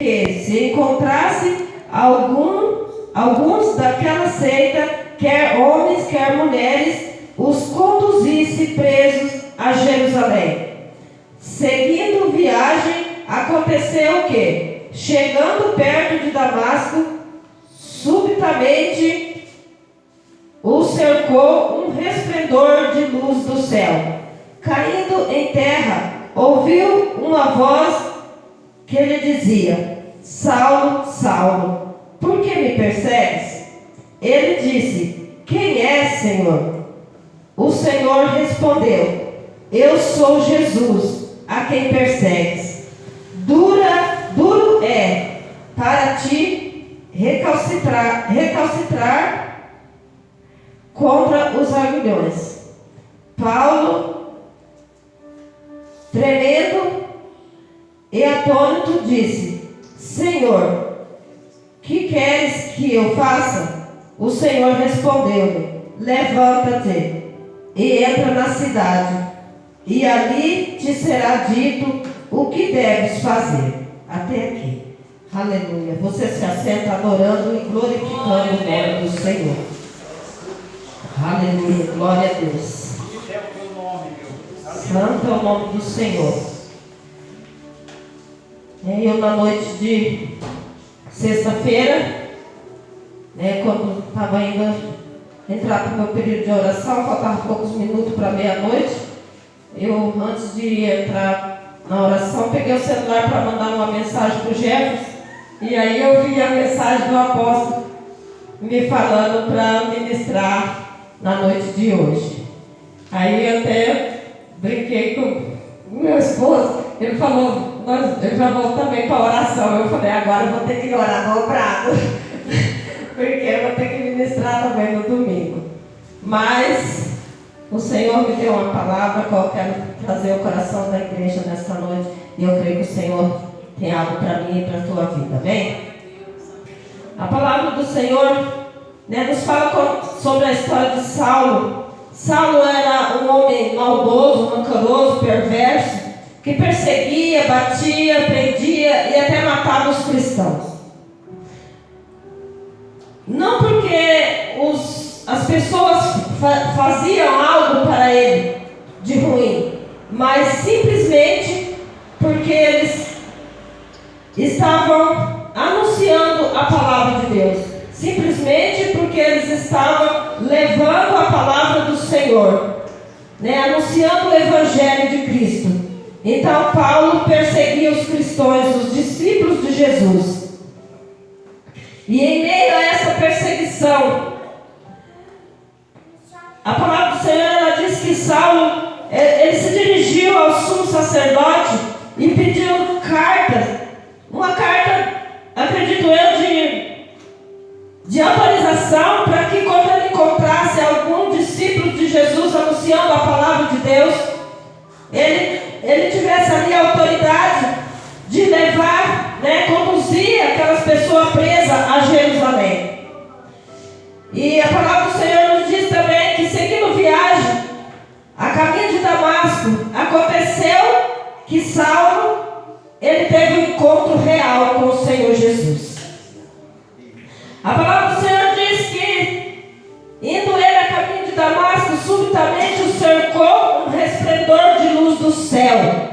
que se encontrasse alguns daquela seita, quer homens, quer mulheres, os conduzisse presos a Jerusalém. Seguindo viagem, aconteceu que, chegando perto de Damasco, subitamente o cercou um resplendor de luz do céu. Caindo em terra, ouviu uma voz que lhe dizia: Saulo, Saulo, por que me persegues? Ele disse: Quem és, Senhor? O Senhor respondeu: Eu sou Jesus, a quem persegues. Duro é para ti recalcitrar contra os arguilhões. Paulo, tremendo e atônito, disse: Senhor, que queres que eu faça? O Senhor respondeu-lhe: Levanta-te e entra na cidade, e ali te será dito o que deves fazer. Até aqui. Aleluia. Você se assenta adorando e glorificando o nome do Senhor. Aleluia. Glória a Deus. Santo é o nome do Senhor. Eu, na noite de sexta-feira, quando estava indo entrar para o meu período de oração, faltavam poucos minutos para meia-noite. Eu, antes de entrar na oração, peguei o celular para mandar uma mensagem para o Jefferson, e aí eu vi a mensagem do apóstolo me falando para ministrar na noite de hoje. Aí eu até brinquei com o meu esposo, ele falou: eu já vou também para a oração. Eu falei: agora eu vou ter que orar dobrado, porque eu vou ter que ministrar também no domingo. Mas o Senhor me deu uma palavra que eu quero trazer ao coração da igreja nesta noite, e eu creio que o Senhor tem algo para mim e para a tua vida, amém? A palavra do Senhor nos fala sobre a história de Saulo. Saulo era um homem maldoso, rancoroso, perverso, que perseguia, batia, prendia e até matava os cristãos. Não porque as pessoas faziam algo para ele de ruim, mas simplesmente porque eles estavam anunciando a palavra de Deus. Simplesmente porque eles estavam levando a palavra do Senhor, anunciando o Evangelho de Cristo. Então Paulo perseguia os cristãos, os discípulos de Jesus. E em meio a essa perseguição, a palavra do Senhor, ela diz que Saulo, ele se dirigiu ao sumo sacerdote e pediu uma carta, acredito eu, de autorização para que quando ele encontrasse algum discípulo de Jesus anunciando a palavra de Deus, ele tivesse ali a autoridade de levar, conduzir aquelas pessoas presas a Jerusalém. E a palavra do Senhor nos diz também que, seguindo viagem, a caminho de Damasco, aconteceu que Saulo, ele teve um encontro real com o Senhor Jesus. A palavra do Senhor diz que, indo ele a caminho de Damasco, subitamente o cercou um resplendor de luz do céu.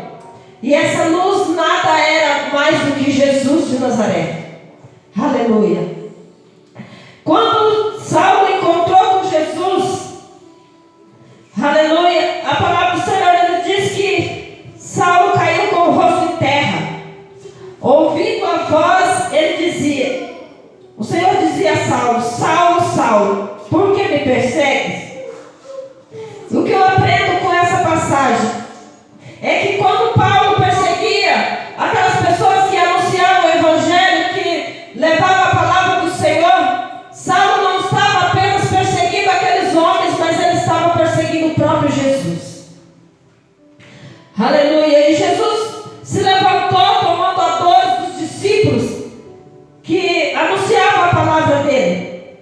E essa luz nada era mais do que Jesus de Nazaré. Aleluia. Quando Saulo encontrou com Jesus, aleluia, a palavra do Senhor, ele diz que Saulo caiu com o rosto em terra. Ouvindo a voz, o Senhor dizia a Saulo: Saulo, Saulo, por que me persegues? O que eu aprendo com essa passagem é que quando Paulo perseguia aquelas pessoas que anunciavam o Evangelho, que levavam a palavra do Senhor, Saulo não estava apenas perseguindo aqueles homens, mas ele estava perseguindo o próprio Jesus. Aleluia. E Jesus se levantou tomando a dor dos discípulos que anunciavam a palavra dele.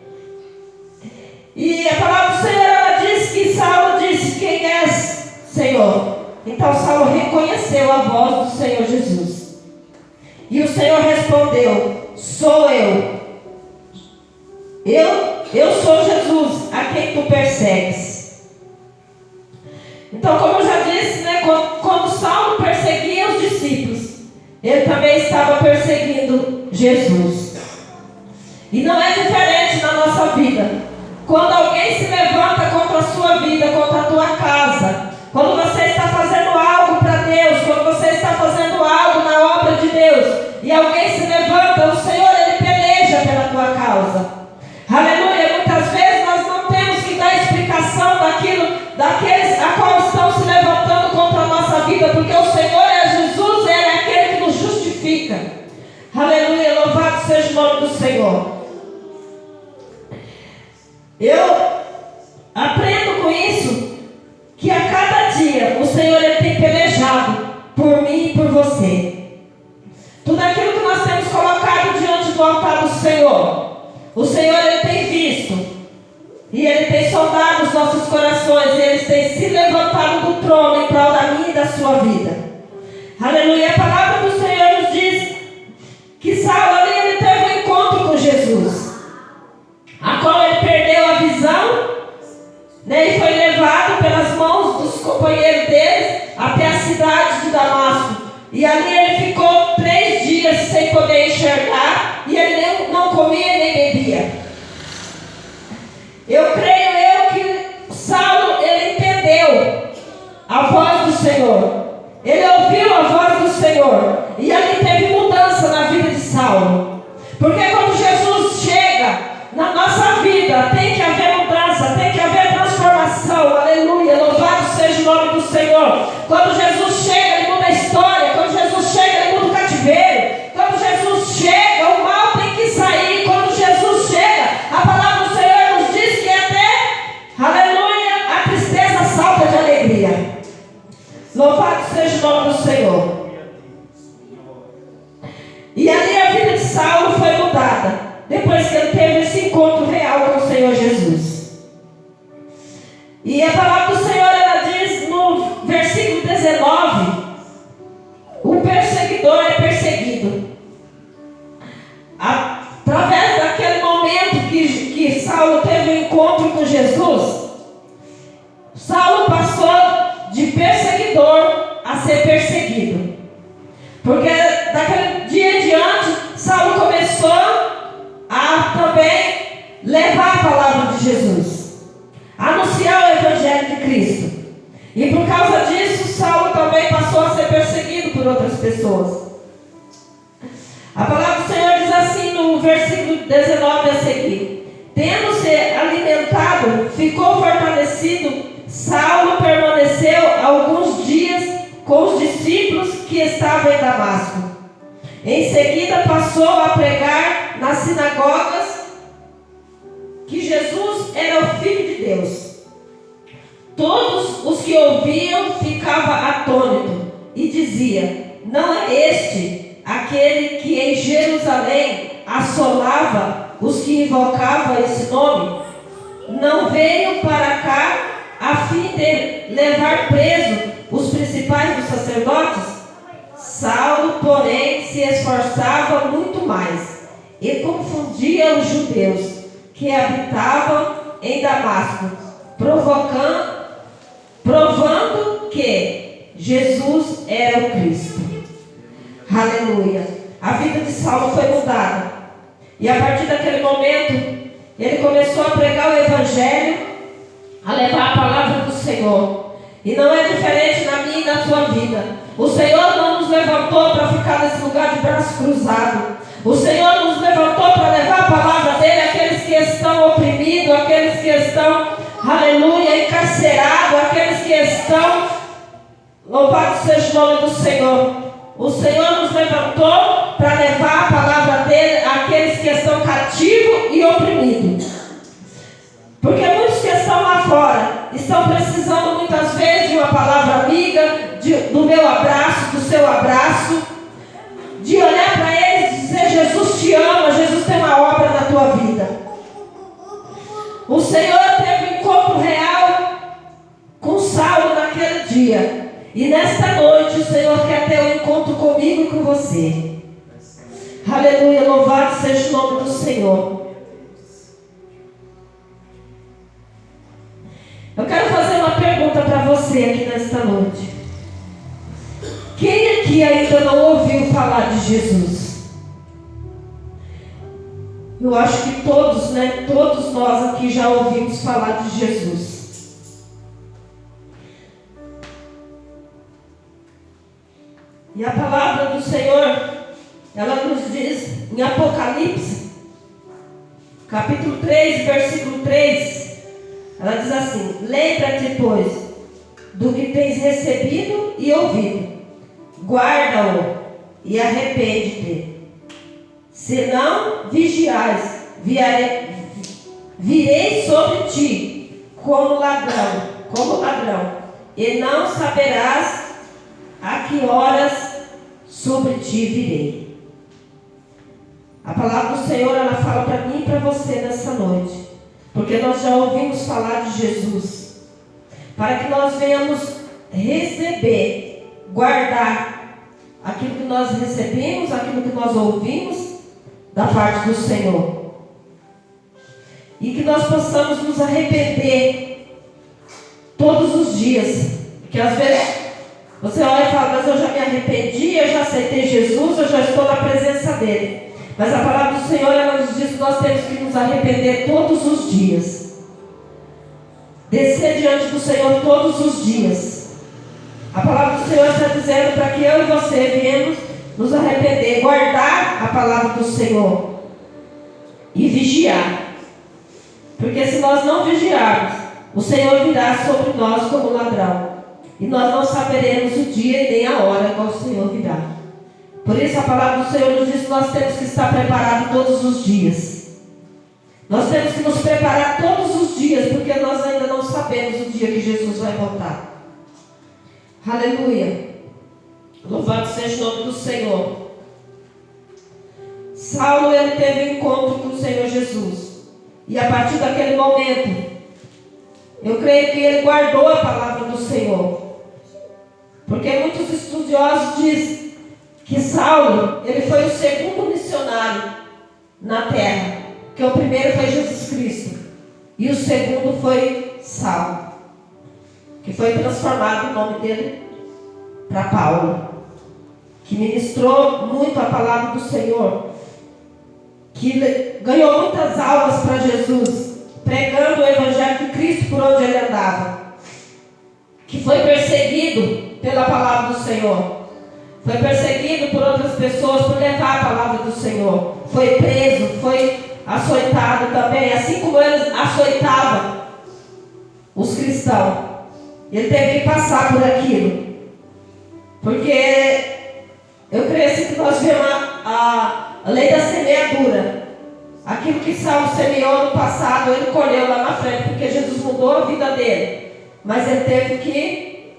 E a palavra do Senhor, ela diz que Saulo disse: Quem és, Senhor? Então Saulo reconheceu a voz do Senhor Jesus. E o Senhor respondeu respondeu: sou eu. Eu sou Jesus, a quem tu persegues. Então, como eu já disse, né, quando Saulo perseguia os discípulos, ele também estava perseguindo Jesus. E não é diferente na nossa vida. Quando alguém se levanta contra a sua vida, contra a tua casa, quando você está fazendo algo para Deus, quando você está fazendo algo na obra de Deus, e alguém se levanta, o Senhor, Ele peleja pela tua causa. Aleluia. Muitas vezes nós não temos que dar explicação daqueles a qual estão se levantando contra a nossa vida, porque o Senhor é Jesus, Ele é aquele que nos justifica. Aleluia. Louvado seja o nome do Senhor. Eu aprendo com isso que a cada dia o Senhor, Ele tem pelejado por mim e por você. Tudo aquilo que nós temos colocado diante do altar do Senhor, o Senhor, Ele tem visto e Ele tem sondado os nossos corações, e Ele tem se levantado do trono em prol da minha e da sua vida. Aleluia. A palavra do Senhor nos diz que Saulo ali, ele teve um encontro com Jesus, a qual ele perdeu a visão, né, e foi levado pelas mãos dos companheiros dele até a cidade de Damasco. E ali ele ficou 3 dias sem poder enxergar, e ele não comia nem bebia. Eu creio que Saulo, ele entendeu a voz do Senhor. Ele ouviu a voz do Senhor, e ali teve mudança na vida de Saulo. Porque quando Jesus chega na nossa vida, tem que haver mudança, tem que haver transformação. Aleluia, louvado seja o nome do Senhor. Quando Jesus chega, Ele muda a história. Quando Jesus chega, Ele muda o cativeiro. Quando Jesus chega, o mal tem que sair. Quando Jesus chega, a palavra do Senhor nos diz que até, aleluia, a tristeza salta de alegria. Louvado seja o nome do Senhor. E ali a vida de Saulo foi mudada, depois que ele teve esse encontro real com o Senhor Jesus. E a palavra do Senhor, ela diz no versículo 19: o perseguidor é perseguido. Através daquele momento que Saulo teve um encontro com Jesus, Saulo passou de perseguidor a ser perseguido. Porque daquele dia em diante, Saulo começou a também levar a palavra de Jesus, anunciar o Evangelho de Cristo. E por causa disso, Saulo também passou a ser perseguido por outras pessoas. A palavra do Senhor diz assim no versículo 19 a seguir: tendo-se alimentado, ficou fortalecido, Saulo permaneceu alguns dias com os discípulos que estavam em Damasco. Em seguida passou a pregar nas sinagogas que Jesus era o Filho de Deus. Todos os que ouviam ficavam atônitos e dizia: não é este aquele que em Jerusalém assolava os que invocavam esse nome? Não veio para cá a fim de levar preso os principais dos sacerdotes? Saulo, porém, se esforçava muito mais e confundia os judeus que habitavam em Damasco, provando que Jesus era o Cristo. Aleluia. A vida de Saulo foi mudada, e a partir daquele momento ele começou a pregar o Evangelho, a levar a palavra do Senhor. E não é diferente na minha e na sua vida. O Senhor não nos levantou para ficar nesse lugar de braço cruzado. O Senhor nos levantou para levar a palavra dele àqueles que estão oprimidos, àqueles que estão, aleluia, encarcerados, àqueles que estão, louvado seja o nome do Senhor. O Senhor nos levantou para levar a palavra dele àqueles que estão cativos e oprimidos. Porque muitos que estão lá fora estão precisando muitas vezes de uma palavra amiga, do meu abraço, do seu abraço, de olhar para eles e dizer: Jesus te ama, Jesus tem uma obra na tua vida. O Senhor teve um encontro real com Saulo naquele dia, e nesta noite o Senhor quer ter um encontro comigo e com você. Aleluia, louvado seja o nome do Senhor. Eu quero fazer uma pergunta para você aqui nesta noite. Quem aqui ainda não ouviu falar de Jesus? Eu acho que todos, né? Todos nós aqui já ouvimos falar de Jesus. E a palavra do Senhor, ela nos diz em Apocalipse, capítulo 3, versículo 3, ela diz assim: lembra-te, pois, do que tens recebido e ouvido, guarda-o e arrepende-te. Se não vigiais, virei sobre ti como ladrão, e não saberás a que horas sobre ti virei. A palavra do Senhor, ela fala para mim e para você nessa noite, porque nós já ouvimos falar de Jesus, para que nós venhamos receber, guardar aquilo que nós recebemos, aquilo que nós ouvimos da parte do Senhor, e que nós possamos nos arrepender todos os dias, porque às vezes você olha e fala: mas eu já me arrependi, eu já aceitei Jesus, eu já estou na presença dele. Mas a palavra do Senhor, ela nos diz que nós temos que nos arrepender todos os dias, descer diante do Senhor todos os dias. A palavra do Senhor está dizendo para que eu e você viemos nos arrepender, guardar a palavra do Senhor e vigiar, porque se nós não vigiarmos, o Senhor virá sobre nós como ladrão, e nós não saberemos o dia e nem a hora qual o Senhor virá. Por isso a palavra do Senhor nos diz que nós temos que estar preparados todos os dias. Nós temos que nos preparar todos os dias, porque nós ainda não sabemos o dia que Jesus vai voltar. Aleluia. Louvado seja o nome do Senhor. Saulo, ele teve um encontro com o Senhor Jesus, e a partir daquele momento, eu creio que ele guardou a palavra do Senhor, porque muitos estudiosos dizem que Saulo, ele foi o segundo missionário na terra, que o primeiro foi Jesus Cristo, e o segundo foi Saulo, que foi transformado o nome dele para Paulo, que ministrou muito a palavra do Senhor, que ganhou muitas almas para Jesus, pregando o evangelho de Cristo por onde ele andava, que foi perseguido pela palavra do Senhor, foi perseguido por outras pessoas por levar a palavra do Senhor, foi preso, foi açoitado também, assim como eles açoitavam os cristãos. Ele teve que passar por aquilo, porque eu creio assim que nós vemos a lei da semeadura. Aquilo que Saulo semeou no passado, ele colheu lá na frente, porque Jesus mudou a vida dele, mas ele teve que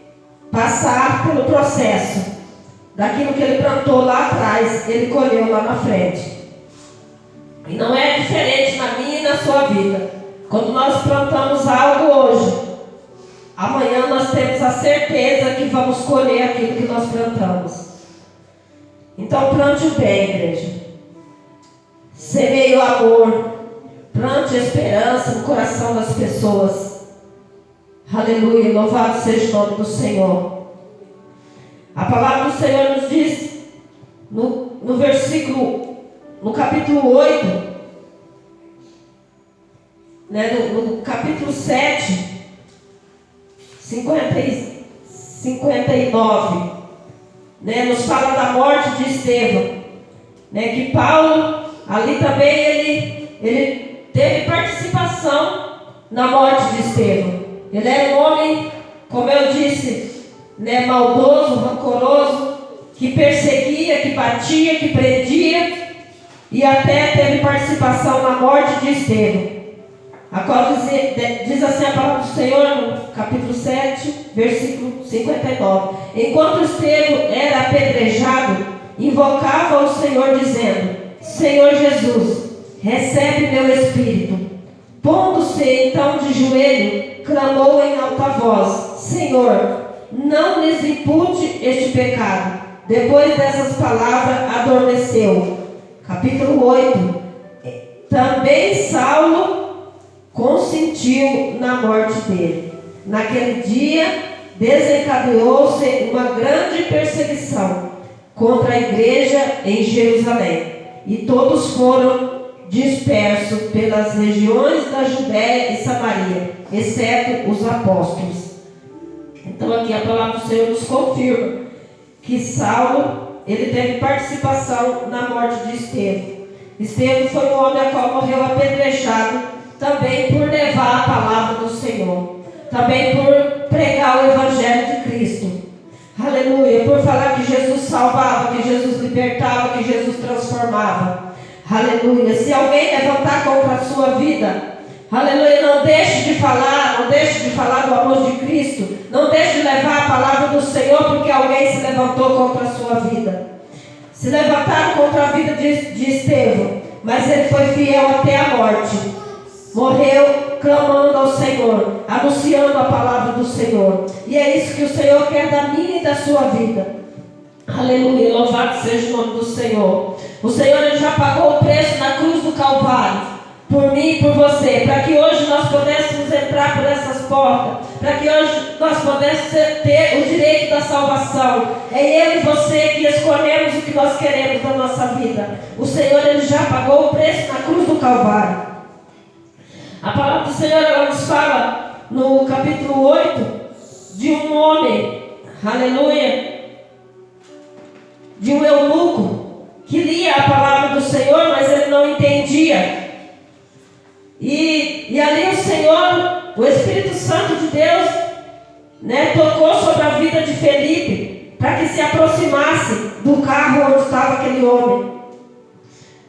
passar pelo processo. Daquilo que ele plantou lá atrás, ele colheu lá na frente. E não é diferente na minha e na sua vida. Quando nós plantamos algo hoje, amanhã nós temos a certeza que vamos colher aquilo que nós plantamos. Então plante o bem, igreja. Semeie o amor, plante a esperança no coração das pessoas. Aleluia, louvado seja o nome do Senhor. A palavra do Senhor nos diz no versículo, no capítulo 8, né, no capítulo 7, 59, né, nos fala da morte de Estevão, né, que Paulo ali também ele teve participação na morte de Estevão. Ele era um homem, como eu disse, né, maldoso, rancoroso, que perseguia, que batia, que prendia, e até teve participação na morte de Estevão. A qual diz assim a palavra do Senhor no capítulo 7, versículo 59. Enquanto Estevão era apedrejado, invocava o Senhor dizendo: Senhor Jesus, recebe meu espírito. Pondo-se então de joelho, clamou em alta voz: Senhor, não lhes impute este pecado. Depois dessas palavras, adormeceu. capítulo 8. Também Saulo consentiu na morte dele. Naquele dia desencadeou-se uma grande perseguição contra a igreja em Jerusalém, e todos foram dispersos pelas regiões da Judéia e Samaria, exceto os apóstolos. Então aqui a palavra do Senhor nos confirma que Saulo, ele teve participação na morte de Estevão. Estevão foi um homem a qual morreu apedrejado, também por levar a palavra do Senhor, também por pregar o Evangelho de Cristo. Aleluia, por falar que Jesus salvava, que Jesus libertava, que Jesus transformava. Aleluia, se alguém levantar contra a sua vida, aleluia, não deixe de falar do amor de Cristo, não deixe de levar a palavra do Senhor, porque alguém se levantou contra a sua vida. Se levantaram contra a vida de Estevão, mas ele foi fiel até a morte. Morreu clamando ao Senhor, anunciando a palavra do Senhor. E é isso que o Senhor quer da minha e da sua vida. Aleluia, louvado seja o nome do Senhor. O Senhor ele já pagou o preço na cruz do Calvário, por mim e por você, para que hoje nós pudéssemos entrar por essas portas, para que hoje nós pudéssemos ter o direito da salvação. É eu e você que escolhemos o que nós queremos na nossa vida. O Senhor ele já pagou o preço na cruz do Calvário. A palavra do Senhor ela nos fala no capítulo 8 de um homem, aleluia, de um eunuco que lia a palavra do Senhor, mas ele não entendia. E ali o Senhor, o Espírito Santo de Deus, tocou sobre a vida de Felipe, para que se aproximasse do carro onde estava aquele homem.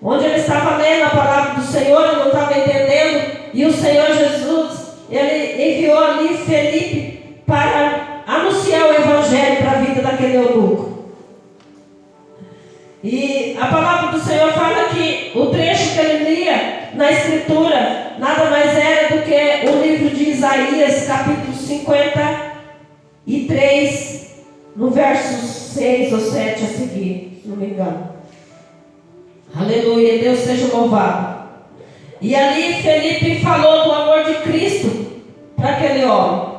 Onde ele estava lendo a palavra do Senhor, ele não estava entendendo. E o Senhor Jesus, ele enviou ali Felipe para anunciar o Evangelho para a vida daquele eunuco. E a palavra do Senhor fala que o trecho que ele lia na Escritura nada mais era do que o livro de Isaías, capítulo 53, no verso 6 ou 7 a seguir, se não me engano. Aleluia, Deus seja louvado. E ali Felipe falou do amor de Cristo para aquele homem.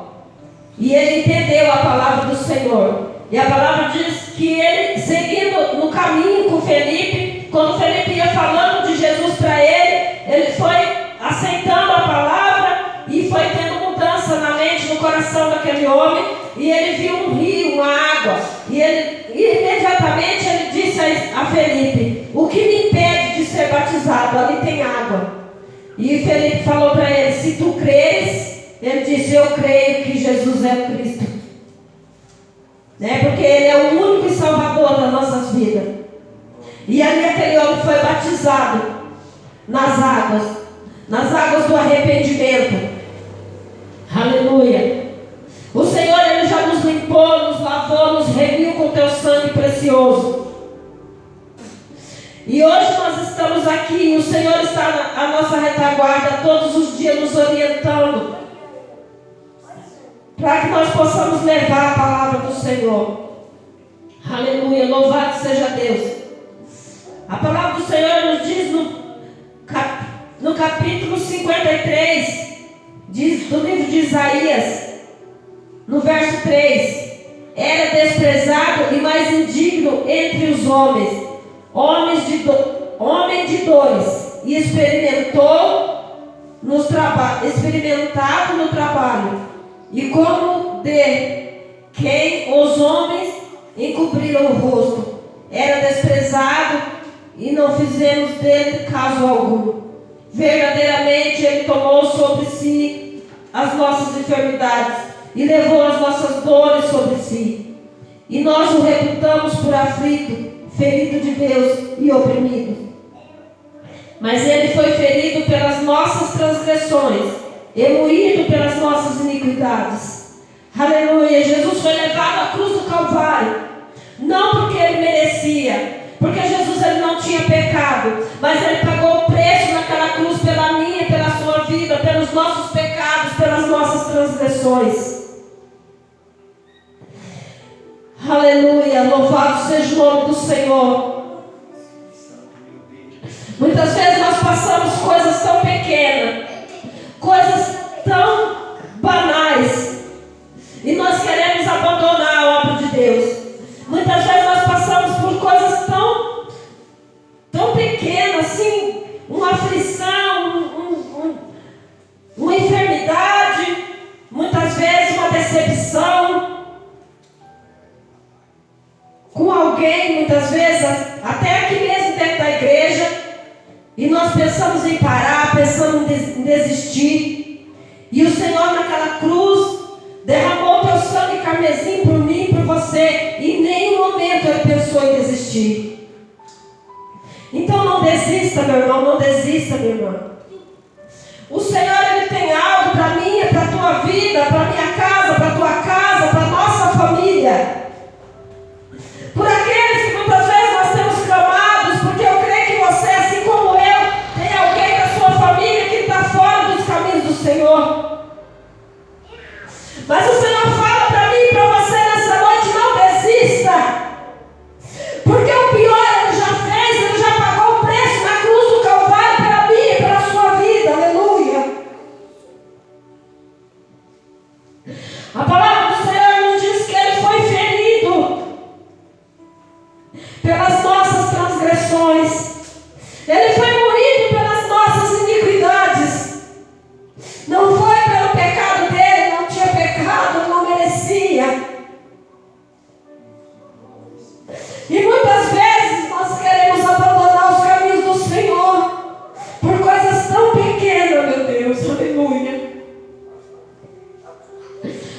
E ele entendeu a palavra do Senhor. E a palavra diz que ele, seguindo no caminho com Felipe, quando Felipe ia falando de Jesus para ele, ele foi aceitando a palavra e foi tendo mudança na mente, no coração daquele homem. E ele viu um rio, uma água. E imediatamente ele disse a Felipe: o que me impede de ser batizado? Ali tem água. E Felipe falou para ele: se tu creres, ele disse: eu creio que Jesus é o Cristo. Porque ele é o único salvador das nossas vidas. E ali aquele homem foi batizado nas águas do arrependimento. Aleluia. O Senhor ele já nos limpou, nos lavou, nos remiu com teu sangue precioso. E hoje nós estamos aqui, e o Senhor está à nossa retaguarda todos os dias nos orientando, para que nós possamos levar a palavra do Senhor. Aleluia, louvado seja Deus. A palavra do Senhor nos diz no capítulo 53, diz, do livro de Isaías, no verso 3: era desprezado e mais indigno entre os homens, homem de dores, e experimentado no trabalho, e como de quem os homens encobriram o rosto, era desprezado e não fizemos dele caso algum. Verdadeiramente ele tomou sobre si as nossas enfermidades e levou as nossas dores sobre si, e nós o reputamos por aflito, ferido de Deus e oprimido. Mas ele foi ferido pelas nossas transgressões e moído pelas nossas iniquidades. Aleluia. Jesus foi levado à cruz do Calvário, não porque ele merecia, porque Jesus ele não tinha pecado, mas ele pagou o preço naquela cruz pela minha e pela sua vida, pelos nossos pecados, pelas nossas transgressões. Aleluia, louvado seja o nome do Senhor. Muitas vezes nós passamos coisas tão pequenas, coisas tão banais, e nós queremos abandonar a obra de Deus. Muitas vezes nós passamos por coisas tão pequenas, assim, uma aflição, uma enfermidade, muitas vezes uma decepção com alguém, muitas vezes até aqui mesmo dentro da igreja, e nós pensamos em parar, pensamos em desistir. E o Senhor naquela cruz derramou o teu sangue carmesim por mim e por você, e em nenhum momento Ele pensou em desistir. Então não desista, meu irmão, não desista, minha irmã. O Senhor, Ele tem algo para mim, para a tua vida, para a minha casa, para a tua casa, para a nossa família. Por aqueles que muitas vezes nós temos clamados, porque eu creio que você, assim como eu, tem alguém da sua família que está fora dos caminhos do Senhor. Mas o Senhor fala para mim e para você nessa noite: não desista. Porque o pior Ele já fez, Ele já pagou o preço na cruz do Calvário pela minha e pela sua vida. Aleluia. A palavra do Senhor nos diz que Ele foi ferido pelas nossas transgressões. Ele foi moído pelas nossas iniquidades. Não foi pelo pecado dele, não tinha pecado, não merecia. E muitas vezes nós queremos abandonar os caminhos do Senhor por coisas tão pequenas, meu Deus, aleluia.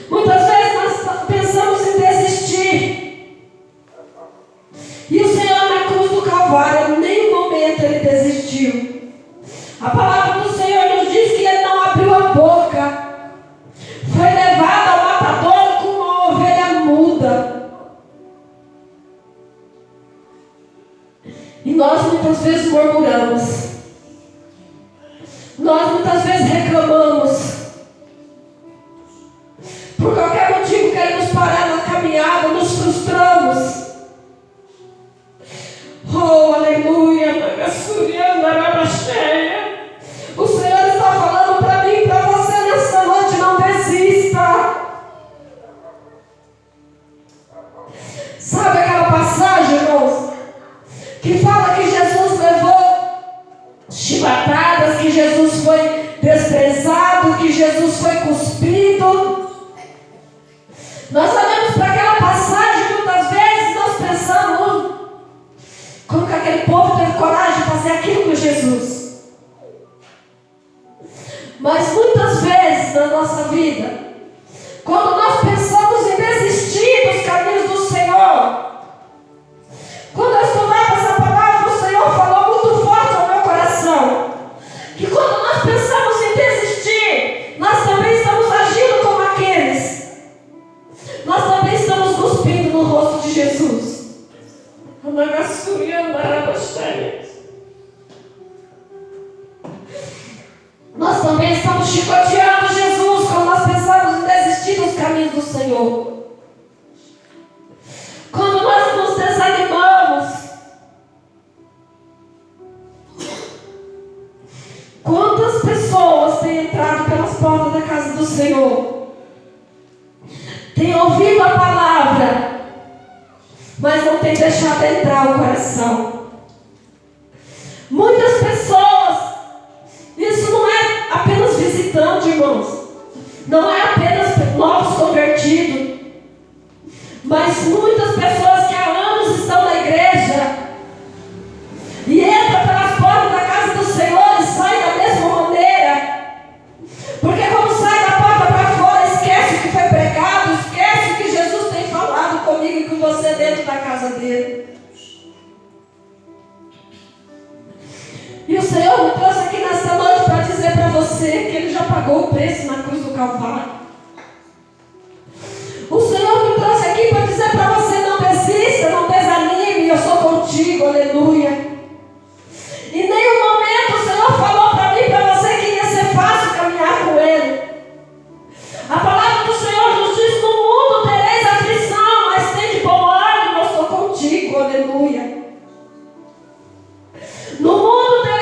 Muitas vezes nós pensamos em desistir. E o Senhor na cruz do Calvário, em nenhum momento Ele desistiu. A palavra do Senhor nos diz que Ele não abriu a boca. Foi levado ao matador como uma ovelha muda. E nós muitas vezes murmuramos. Nós muitas vezes reclamamos. Por qualquer motivo queremos parar na caminhada, nos frustramos. Oh, aleluia, o Senhor está falando para mim e para você nessa noite: não desista. Sabe aquela passagem, irmãos, que fala que Jesus levou chibatadas, que Jesus foi desprezado, que Jesus foi cuspido? Nós olhamos para aquela passagem, muitas vezes nós pensamos: como que aquele povo teve coragem de fazer aquilo com Jesus? Mas muitas vezes na nossa vida, quando nós pensamos em desistir dos caminhos do Senhor, quando eu estudava essa palavra, o Senhor falou muito forte ao meu coração, que quando nós pensamos em desistir, nós também estamos agindo como aqueles. Nós também estamos cuspindo no rosto de Jesus. Nós também estamos chicoteando Jesus quando nós pensamos em desistir dos caminhos do Senhor. Quando nós nos desanimamos. Quantas pessoas têm entrado pelas portas da casa do Senhor? Têm ouvido a palavra, mas não têm deixado entrar o coração. Muitas pessoas, isso não é apenas visitante, irmãos, não é apenas novos convertidos, mas muitas pessoas que há anos estão na igreja e entram pelas portas da casa do Senhor e saem da mesma maneira, porque quando sai da porta para fora, esquece o que foi pregado, esquece o que Jesus tem falado comigo e com você dentro da casa dele. E o Senhor me trouxe aqui nesta noite para dizer para você que Ele já pagou o preço na cruz do Calvário. O Senhor me trouxe aqui para dizer para você: não desista, não desanime, eu sou contigo, aleluia. Em nenhum momento o Senhor falou para mim e para você que ia ser fácil caminhar com Ele. A palavra do Senhor nos diz: no mundo tereis aflição, mas tem de bom ânimo, eu sou contigo, aleluia. No mundo tereis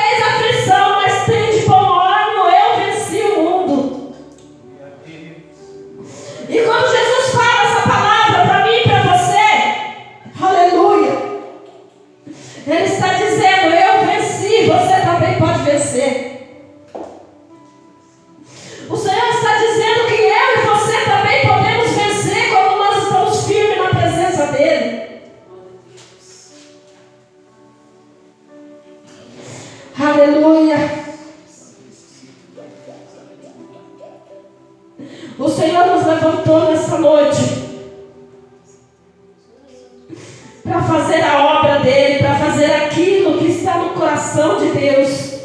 Aleluia. O Senhor nos levantou nessa noite para fazer a obra dele, para fazer aquilo que está no coração de Deus.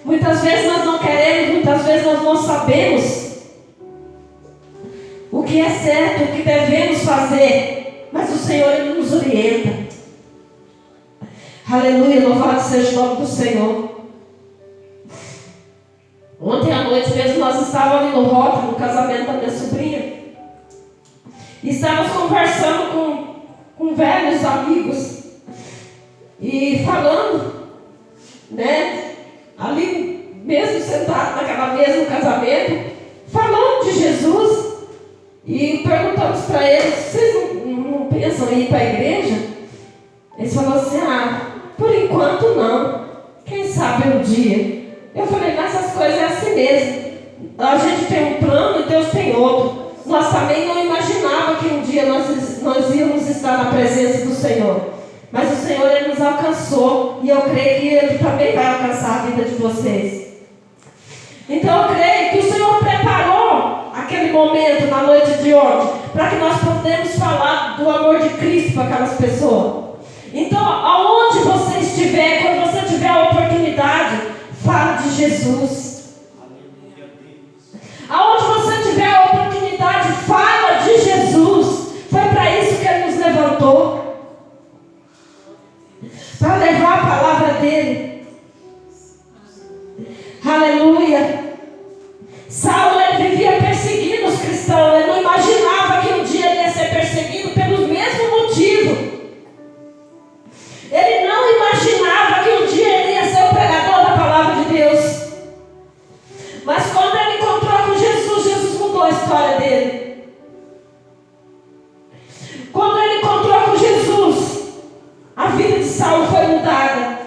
Muitas vezes nós não queremos, muitas vezes nós não sabemos o que é certo, o que devemos fazer, mas o Senhor Ele nos orienta. Aleluia, louvado seja o nome do Senhor. Ontem à noite mesmo nós estávamos ali no Rota, no casamento da minha sobrinha, e estávamos conversando com velhos amigos e falando, né, ali mesmo sentado naquela mesa no casamento, falando de Jesus, e perguntamos para eles: vocês não pensam em ir para a igreja? Eles falaram assim: por enquanto não, quem sabe um dia. Eu falei: mas essas coisas é assim mesmo, a gente tem um plano e Deus tem outro. Nós também não imaginávamos que um dia nós íamos estar na presença do Senhor, mas o Senhor Ele nos alcançou, e eu creio que Ele também vai alcançar a vida de vocês. Então eu creio que o Senhor preparou aquele momento na noite de hoje para que nós podemos falar do amor de Cristo para aquelas pessoas. Então, aonde você estiver, quando você tiver a oportunidade, fala de Jesus. Aonde você tiver a oportunidade, fala de Jesus. Foi para isso que Ele nos levantou, para levar a palavra dEle. Aleluia. Saulo, ele vivia perseguindo os cristãos. Ele não imaginava que um dia ele ia ser perseguido pelo mesmo motivo. Ele não imaginava que um dia ele ia ser o pregador da palavra de Deus. Mas quando ele encontrou com Jesus, Jesus mudou a história dele. Quando ele encontrou com Jesus, a vida de Saulo foi mudada.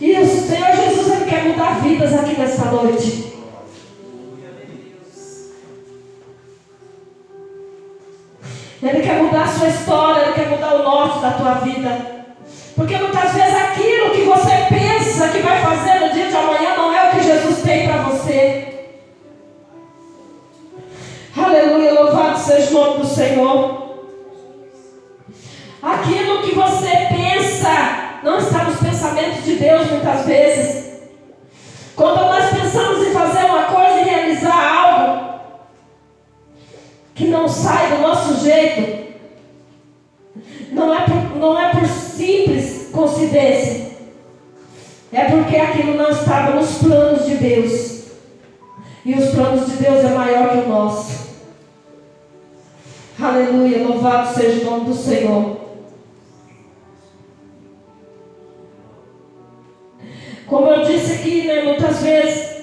E o Senhor Jesus, Ele quer mudar vidas aqui nessa noite. Ele quer mudar a sua história, Ele quer mudar o norte da tua vida. Porque muitas vezes aquilo que você pensa que vai fazer no dia de amanhã não é o que Jesus tem para você. Aleluia, louvado seja o nome do Senhor. Aquilo que você pensa não está nos pensamentos de Deus muitas vezes. Quando nós pensamos em fazer uma coisa e realizar algo que não sai do nosso jeito, não é por simples coincidência, é porque aquilo não estava nos planos de Deus, e os planos de Deus é maior que o nosso. Aleluia, louvado seja o nome do Senhor. Como eu disse aqui, né, muitas vezes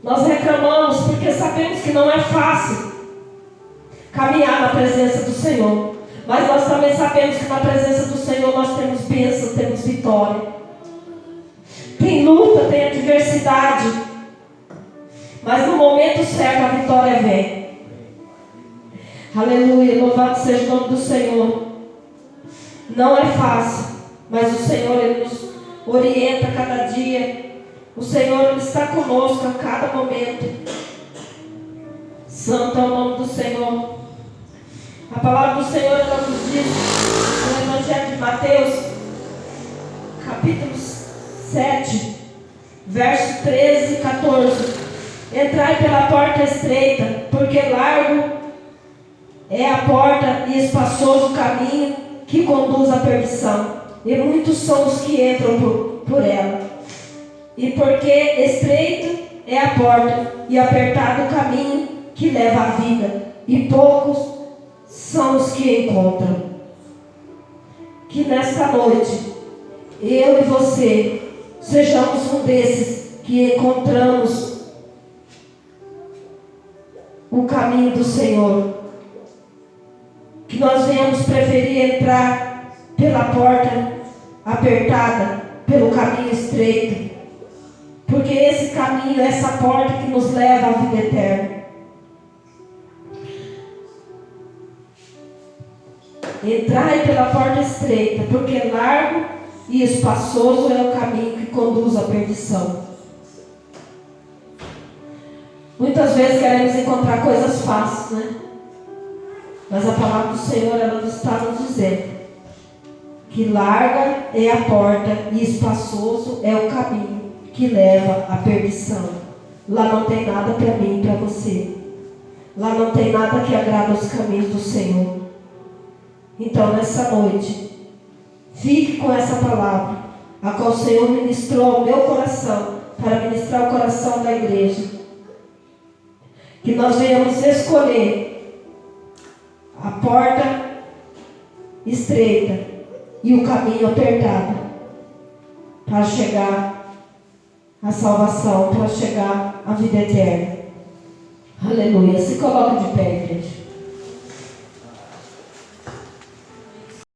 nós reclamamos porque sabemos que não é fácil caminhar na presença do Senhor. Mas nós também sabemos que na presença do Senhor nós temos bênção, temos vitória. Tem luta, tem adversidade, mas no momento certo a vitória vem. Aleluia, louvado seja o nome do Senhor. Não é fácil, mas o Senhor Ele nos orienta a cada dia. O Senhor Ele está conosco a cada momento. Santo é o nome do Senhor. A palavra do Senhor ela nos diz no Evangelho de Mateus, capítulo 7, verso 13 e 14. Entrai pela porta estreita, porque largo é a porta e espaçoso o caminho que conduz à perdição, e muitos são os que entram por ela. E porque estreito é a porta e apertado o caminho que leva à vida, e poucos são os que encontram. Que nesta noite eu e você sejamos um desses que encontramos o caminho do Senhor. Que nós venhamos preferir entrar pela porta apertada, pelo caminho estreito, porque esse caminho é essa porta que nos leva à vida eterna. Entrai pela porta estreita, porque largo e espaçoso é o caminho que conduz à perdição. Muitas vezes queremos encontrar coisas fáceis, né? Mas a palavra do Senhor, ela está nos dizendo que larga é a porta e espaçoso é o caminho que leva à perdição. Lá não tem nada para mim e para você. Lá não tem nada que agrada aos caminhos do Senhor. Então, nessa noite, fique com essa palavra, a qual o Senhor ministrou ao meu coração, para ministrar o coração da igreja. Que nós venhamos escolher a porta estreita e o caminho apertado para chegar à salvação, para chegar à vida eterna. Aleluia. Se coloque de pé, igreja.